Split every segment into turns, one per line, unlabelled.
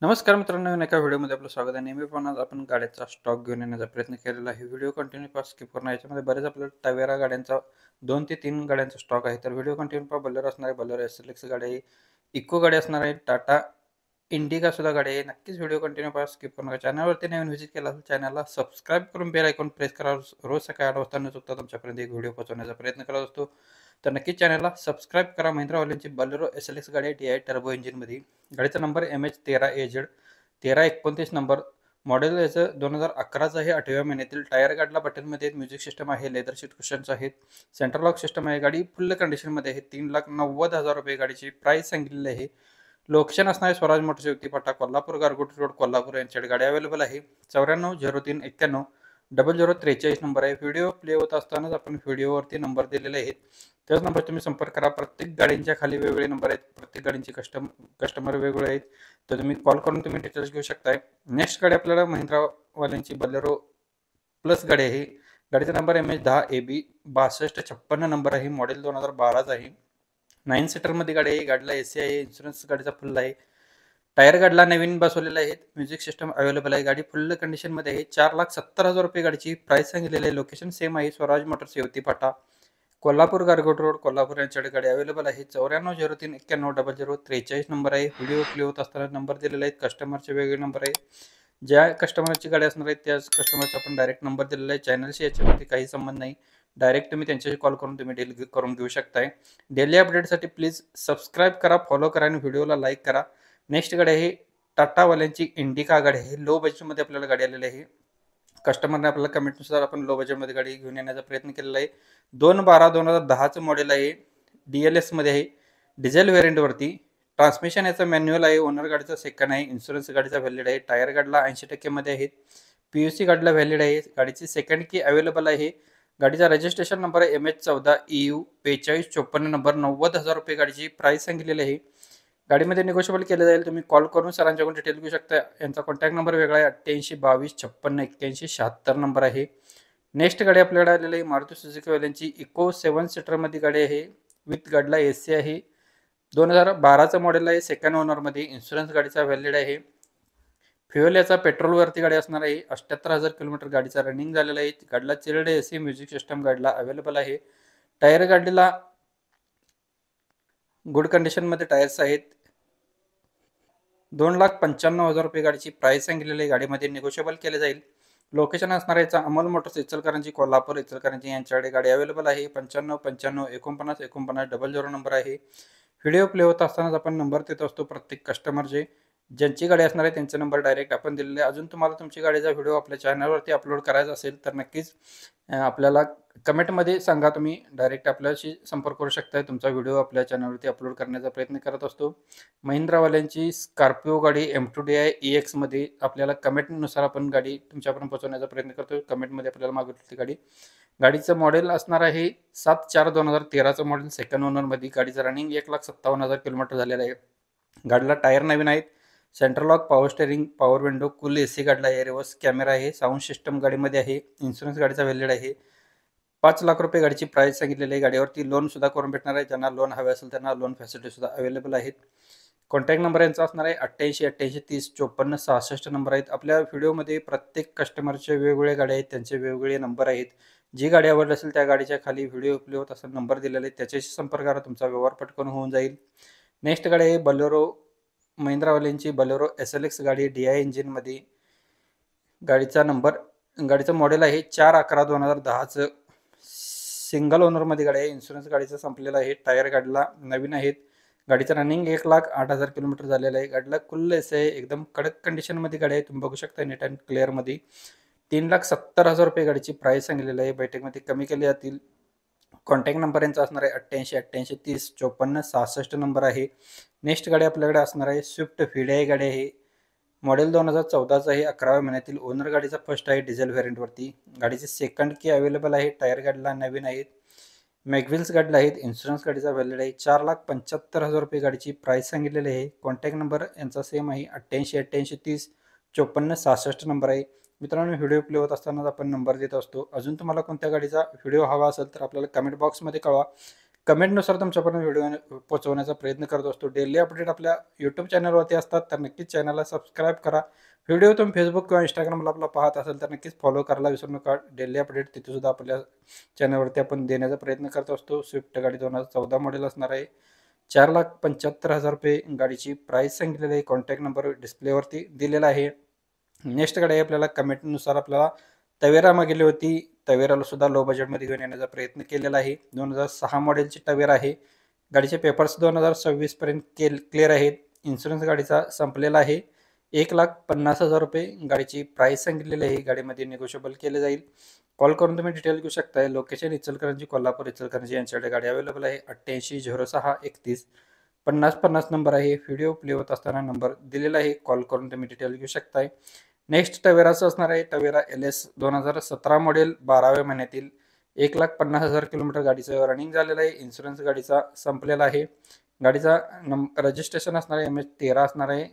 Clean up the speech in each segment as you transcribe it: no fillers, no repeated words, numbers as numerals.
नमस्कार मित्रांनो, नवीन एका व्हिडिओमध्ये आपलं स्वागत आहे. नेहमीप्रमाणे आपण गाड्यांचा स्टॉक घेऊन येण्याचा प्रयत्न केलेला आहे. व्हिडिओ कंटिन्यू पहा, स्किप करू नका. याच्यामध्ये बरेच आपल्याला टवेरा गाड्यांचा 2 ते 3 गाड्यांचा स्टॉक आहे. तर व्हिडिओ कंटिन्यू पहा. बोलेरो असणार आहे, बोलेरो एसएलएक्स गाडी आहे, इको गाडी असणार आहे, टाटा इंडिका सुद्धा गाडी आहे. नक्कीच व्हिडिओ कंटिन्यू पहा, स्किप करू नका. चॅनलवरती नवीन व्हिजिट केला असेल चॅनलला सबस्क्राईब करून बेल आयकॉन प्रेस करा. रोज सकाळी 8 वाजता न चुकता तुमच्यापर्यंत एक व्हिडिओ पोहोचवण्याचा प्रयत्न करत असतो. तर नक्कीच चॅनलला सबस्क्राईब करा. महिंद्रावाल्यांची बोलेरो एसएलएक्स गाडी आहे, DI टर्बो इंजिनमध्ये. गाडीचा नंबर MH13AZ 1329 नंबर. मॉडेल याचं 2011चं आहे. 8व्या महिन्यातील. टायर गाडीला बटनमध्ये आहेत. म्युझिक सिस्टम आहे. लेदर सीट कुशन्स आहेत. सेंट्रल लॉक सिस्टम आहे. गाडी फुल कंडिशनमध्ये आहे. 3,90,000 रुपये गाडीची प्राइस सांगितलेली आहे. लोकेशन असणार आहे स्वराज मोटर्स युक्ती फाटा, कोल्हापूर, गारगोटी रोड, कोल्हापूर यांच्याकडे गाडी अवेलेबल आहे. 9403910043 नंबर आहे. व्हिडिओ प्ले होत असतानाच आपण व्हिडिओवरती नंबर दिलेले आहेत. त्याच नंबर तुम्ही संपर्क करा. प्रत्येक गाडींच्या खाली वेगवेगळे नंबर आहेत. प्रत्येक गाडींचे कस्टमर वेगवेगळे आहेत. तर तुम्ही कॉल करून तुम्ही डिटेल्स घेऊ शकताय. नेक्स्ट गाडी आपल्याला महिंद्रावाल्यांची बोलेरो प्लस गाडी आहे. गाडीचा नंबर MH10AB 6256 नंबर आहे. मॉडेल 2012चा आहे. 9 सीटरमध्ये गाडी आहे. गाडीला AC आहे. इन्शुरन्स गाडीचा फुल आहे. टायर गाडीला नवीन बसवलेला आहे. म्युझिक सिस्टम अवेलेबल आहे. गाडी फुल कंडिशनमध्ये आहे. 4,70,000 रुपये गाडीची प्राइस सांगितलेली आहे. लोकेशन सेम आहे. स्वराज मोटर्स युक्ती फाटा, कोल्हापूर, गारगोट रोड, कोल्हापूर यांच्याकडे गाडी अवेलेबल आहे. 9403910043 नंबर आहे. व्हिडिओ प्ले होत असताना नंबर दिलेले आहेत. कस्टमरचे वेगळे नंबर आहेत. ज्या कस्टमरची गाडी असणार आहे त्याच कस्टमरचा आपण डायरेक्ट नंबर दिलेला आहे. चॅनलशी याच्यामध्ये काही संबंध नाही. डायरेक्ट तुम्ही त्यांच्याशी कॉल करून तुम्ही डील करून घेऊ शकताय. डेली अपडेटसाठी प्लीज सबस्क्राईब करा, फॉलो करा आणि व्हिडिओला लाईक करा. नेक्स्ट गाडी आहे टाटावाल्यांची इंडिका गाडी आहे. लो बजेटमध्ये आपल्याला गाडी आलेली आहे. कस्टमरने आपल्याला कमेंटनुसार आपण लो बजेटमध्ये गाडी घेऊन येण्याचा प्रयत्न केलेला आहे. 2012-2010चं मॉडेल आहे. DLS मध्ये आहे. डिझेल व्हेरियंटवरती. ट्रान्समिशन याचा मॅन्युअल आहे. ओनर गाडीचा सेकंड आहे. इन्शुरन्स गाडीचा व्हॅलिड आहे. टायर गाडीला 80% मध्ये आहेत. PUC गाडीला व्हॅलिड आहे. गाडीची सेकंड की अवेलेबल आहे. गाडीचा रजिस्ट्रेशन नंबर आहे MH14EU 4554 नंबर. 90,000 रुपये गाडीची प्राइस सांगितलेली आहे. गाडीमध्ये निगोशिएबल केलं जाईल. तुम्ही कॉल करून सरांच्याकडून डिटेल घेऊ शकता. यांचा कॉन्टॅक्ट नंबर वेगळा आहे. 8822568176 नंबर आहे. नेक्स्ट गाडी आपल्याकडे आलेली आहे मारुती सुझुकी वाल्यांची इको 7 सीटरमध्ये गाडी आहे. विथ गाडीला AC आहे. 2012चं मॉडेल आहे. सेकंड ओनरमध्ये. इन्शुरन्स गाडीचा व्हॅलिड आहे. फ्युएल याचा पेट्रोलवरती गाडी असणार आहे. 78,000 किलोमीटर गाडीचा रनिंग झालेला आहे. गाडीला चिल्ड AC म्युझिक सिस्टम गाडीला अवेलेबल आहे. टायर गाडीला गुड कंडिशनमध्ये टायर्स आहेत. 2,95,000 रुपये गाडीची प्राइस सांगितलेली आहे. गाडीमध्ये निगोशिएबल केले जाईल. लोकेशन असणार आहे अमोल मोटर्स इचलकरंजी, कोल्हापूर इचलकरंजी यांच्याकडे गाडी अवेलेबल आहे. 9595494900 नंबर आहे. व्हिडिओ प्ले होत असतानाच आपण नंबर देत असतो प्रत्येक कस्टमरचे. ज्यांची गाडी असणार आहे त्यांचे नंबर डायरेक्ट आपण दिलेले. अजून तुम्हाला तुमची गाडीचा व्हिडिओ आपल्या चॅनलवरती अपलोड करायचा असेल तर नक्कीच आपल्याला कमेंटमध्ये सांगा. तुम्ही डायरेक्ट आपल्याशी संपर्क करू शकता. तुमचा व्हिडिओ आपल्या चॅनलवरती अपलोड करण्याचा प्रयत्न करत असतो. महिंद्रावाल्यांची स्कॉर्पिओ गाडी M2DI EXमध्ये आपल्याला कमेंटनुसार आपण गाडी तुमच्यापर्यंत पोहोचवण्याचा प्रयत्न करतो. कमेंटमध्ये आपल्याला मागितली गाडी. गाडीचं मॉडेल असणार आहे 7/4/2013चं मॉडेल. सेकंड ओनरमध्ये. गाडीचं रनिंग 1,57,000 किलोमीटर झालेलं आहे. गाडीला टायर नवीन आहेत. Central lock, power steering, power window, फुल AC गाडीला आहे. रिव्हर्स कॅमेरा आहे. साऊंड सिस्टम गाडीमध्ये आहे. इन्शुरन्स गाडीचा व्हॅलिड आहे. 5 लाख रुपये गाडीची प्राइस सांगितलेली आहे. गाडीवरती लोन सुद्धा करून भेटणार आहे. ज्यांना लोन हवे असेल त्यांना लोन फॅसिलिटी सुद्धा अवेलेबल आहेत. कॉन्टॅक्ट नंबर यांचा असणार आहे 8888305466 नंबर आहेत. आपल्या व्हिडिओमध्ये प्रत्येक कस्टमरचे वेगवेगळे गाड्या आहेत. त्यांचे वेगवेगळे नंबर आहेत. जी गाडी आवडली असेल त्या गाडीच्या खाली व्हिडिओ प्ले होत असेल नंबर दिलेले आहेत. त्याच्याशी संपर्क करा. तुमचा व्यवहार पटकन होऊन जाईल. नेक्स्ट गाडी आहे बोलेरो, महिंद्रावाल्यांची बोलेरो SLX गाडी DI इंजिनमध्ये. गाडीचा मॉडेल आहे 4/11/2010चं. सिंगल ओनरमध्ये गाडी आहे. इन्शुरन्स गाडीचा संपलेला आहे. टायर गाडीला नवीन आहेत. गाडीचं रनिंग 1,08,000 किलोमीटर झालेलं आहे. गाडीला फुल AC आहे. एकदम कडक कंडिशनमध्ये गाडी आहे. तुम्ही बघू शकता नीट अँड क्लिअरमध्ये. 3,70,000 रुपये गाडीची प्राइस सांगितलेली आहे. बैठकमध्ये कमी केली जातील. कॉन्टॅक्ट नंबर यांचा असणार आहे 8888305466 नंबर आहे. नेक्स्ट गाडी आपल्याकडे असणार आहे स्विफ्ट VDI गाडी आहे. मॉडेल 2014चं आहे. 11व्या महिन्यातील. ओनर गाडीचा फर्स्ट आहे. डिझेल व्हेरियंटवरती. गाडीची सेकंड की अवेलेबल आहे. टायर गाडीला नवीन आहेत. मॅगव्हिल्स गाडीला आहेत. इन्शुरन्स गाडीचा व्हॅलिड आहे. 4,75,000 रुपये गाडीची प्राइस सांगितलेली आहे. कॉन्टॅक्ट नंबर यांचा सेम आहे 8888305466 नंबर आहे. मित्रांनो, व्हिडिओ प्ले होत असतानाच आपण नंबर देत असतो. अजून तुम्हाला कोणत्या गाडीचा व्हिडिओ हवा असेल तर आपल्याला कमेंट बॉक्समध्ये कळवा. कमेंटनुसार तुमच्यापर्यंत व्हिडिओ पोहोचवण्याचा प्रयत्न करत असतो. डेली अपडेट आपल्या यूट्यूब चॅनलवरती असतात, तर नक्कीच चॅनलला सबस्क्राईब करा. व्हिडिओ तुम्ही फेसबुक किंवा इंस्टाग्रामला आपला पाहत असेल तर नक्कीच फॉलो करायला विसरू नका. डेली अपडेट तिथेसुद्धा आपल्या चॅनलवरती आपण देण्याचा प्रयत्न करत असतो. स्विफ्ट गाडी 2014 मॉडेल असणार आहे. 4,75,000 रुपये गाडीची प्राईस सांगितलेली आहे. कॉन्टॅक्ट नंबर डिस्प्लेवरती दिलेला आहे. नेक्स्ट गाडी आहे आपल्याला कमेंटनुसार आपल्याला तवेरा मागितली होती. तवेराला सुद्धा लो बजेटमध्ये घेऊन येण्याचा प्रयत्न केलेला आहे. 2006 मॉडेलची तवेरा आहे. गाडीचे पेपर्स 2026 पर्यंत क्लिअर आहेत. इन्शुरन्स गाडीचा संपलेला आहे. 1,50,000 रुपये गाडीची प्राईस सांगितलेली आहे. गाडीमध्ये निगोशिएबल केले जाईल. कॉल करून तुम्ही डिटेल घेऊ शकताय. लोकेशन इचलकरंजी, कोल्हापूर, इचलकरंजी यांच्याकडे गाडी अवेलेबल आहे. 880631 5050 नंबर आहे. व्हिडिओ प्ले होत असताना नंबर दिलेला आहे. कॉल करून तुम्ही डिटेल घेऊ शकताय. नेक्स्ट टवेराचं असणार आहे. टवेरा LS 2017 मॉडेल 12व्या महिन्यातील 1,50,000 किलोमीटर गाडीचं रनिंग झालेलं आहे. इन्शुरन्स गाडीचा संपलेला आहे. गाडीचा रजिस्ट्रेशन असणार आहे MS13 असणार आहे.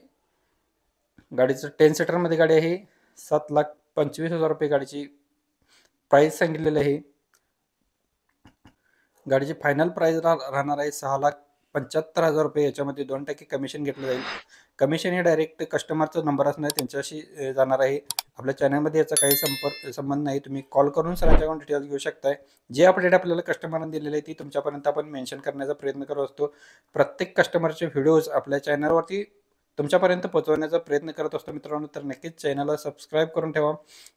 गाडीचं 10 सीटरमध्ये गाडी आहे. 7,25,000 रुपये गाडीची प्राईस सांगितलेली आहे. गाडीची फायनल प्राईस राहणार आहे 6,75,000 रुपये. याच्यामध्ये 2% कमिशन घेतलं जाईल. कमिशन हे डायरेक्ट कस्टमरचा नंबर असणार आहे त्यांच्याशी जाणार आहे. आपल्या चॅनलमध्ये याचा काही संबंध नाही. तुम्ही कॉल करून सरांच्याकडून डिटेल्स घेऊ शकताय. जे अपडेट आपल्याला कस्टमरने दिलेले आहे ती तुमच्यापर्यंत आपण मेन्शन करण्याचा प्रयत्न करत असतो. प्रत्येक कस्टमरचे व्हिडिओज आपल्या चॅनलवरती तुमच्यापर्यंत पोहोचवण्याचा प्रयत्न करत असतो मित्रांनो. तर नक्कीच चॅनलला सबस्क्राईब करून ठेवा.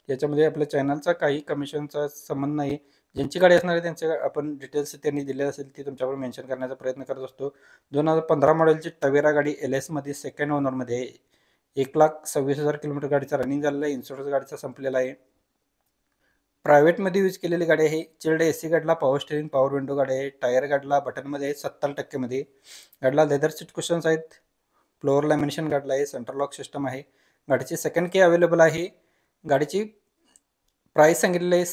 याच्यामध्ये आपल्या चॅनलचा काही कमिशनचा संबंध नाही. ज्यांची गाडी असणार आहे त्यांचे आपण डिटेल्स त्यांनी दिले असेल ती तुमच्यावर मेन्शन करण्याचा प्रयत्न करत असतो. 2015 मॉडेलची टवेरा गाडी LS मध्ये सेकंड ओनरमध्ये 1,26,000 किलोमीटर गाडीचा रनिंग झालेला आहे. इन्शुरन्स गाडीचा संपलेला आहे. प्रायव्हेटमध्ये यूज केलेली गाडी आहे. चिल्ड AC गाडीला, पॉवर स्टेरिंग, पॉवर विंडो गाडी आहे. टायर गाडीला बटनमध्ये आहे 70% मध्ये. गाडीला लेदर सीट कुशन्स आहेत. फ्लोअर लॅमिनेशन गाडीला आहे. सेंटर लॉक सिस्टम आहे. गाडीची सेकंड की अवेलेबल आहे. गाडीची प्राईस सांगितलेली आहे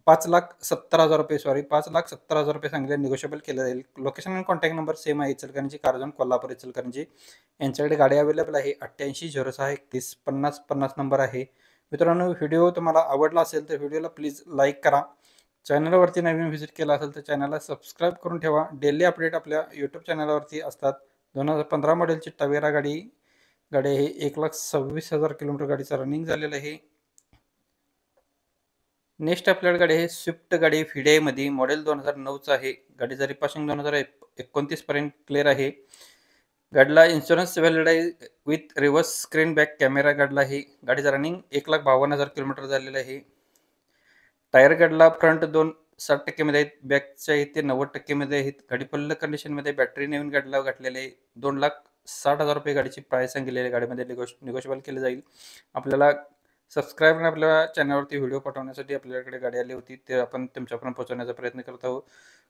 5,70,000 रुपये. 5,70,000 रुपये सांगितले. निगोशिएबल केलं जाईल. लोकेशन आणि कॉन्टॅक्ट नंबर सेम आहे. इचलकरंजी, कारंजा, कोल्हापूर, इचलकरंजी यांच्याकडे गाडी अवेलेबल आहे. 880631 5050 नंबर आहे. मित्रांनो, व्हिडिओ तुम्हाला आवडला असेल तर व्हिडिओला प्लीज लाईक करा. चॅनलवरती नवीन व्हिजिट केला असेल तर चॅनलला सबस्क्राईब करून ठेवा. डेली अपडेट आपल्या यूट्यूब चॅनलवरती असतात. 2015 मॉडेलची टवेरा गाडी आहे. 1,26,000 किलोमीटर गाडीचं रनिंग झालेलं आहे. नेक्स्ट आपल्याकडे गाडी आहे स्विफ्ट गाडी फिडेमध्ये मॉडेल 2009चं आहे. गाडीचं रिपासिंग 2029 पर्यंत क्लिअर आहे. गाडीला इन्शुरन्स व्हॅलिड आहे with reverse screen back camera गाडीला आहे. गाडीचं रनिंग 1,52,000 किलोमीटर झालेलं आहे. टायर गाडीला फ्रंट 60% मध्ये आहेत. बॅकच्या इथे 90% मध्ये आहेत. गाडी फुल कंडिशनमध्ये बॅटरी नवीन गाडीला घातलेली आहे. 2,60,000 रुपये गाडीची प्राईस सांगितलेली आहे. गाडीमध्ये निगोशिएबल केले जाईल. आपल्याला सबस्क्राईब आणि आपल्या चॅनलवरती व्हिडिओ पाठवण्यासाठी आपल्याकडे गाडी आली होती. ते आपण तुमच्यापर्यंत पोहोचवण्याचा प्रयत्न करत आहोत.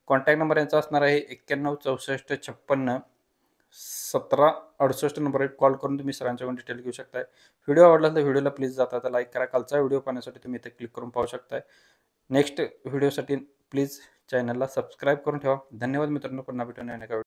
कॉन्टॅक्ट नंबर यांचा असणार आहे 9164561768 नंबर. कॉल करून तुम्ही सरांच्याकडून डिटेल घेऊ शकताय. व्हिडिओ आवडला तर व्हिडिओला प्लीज जाता लाईक करा. कालचा व्हिडिओ पाहण्यासाठी तुम्ही इथे क्लिक करून पाहू शकताय. नेक्स्ट व्हिडिओसाठी प्लीज चॅनलला सबस्क्राईब करून ठेवा. धन्यवाद मित्रांनो. पुन्हा भेटूया.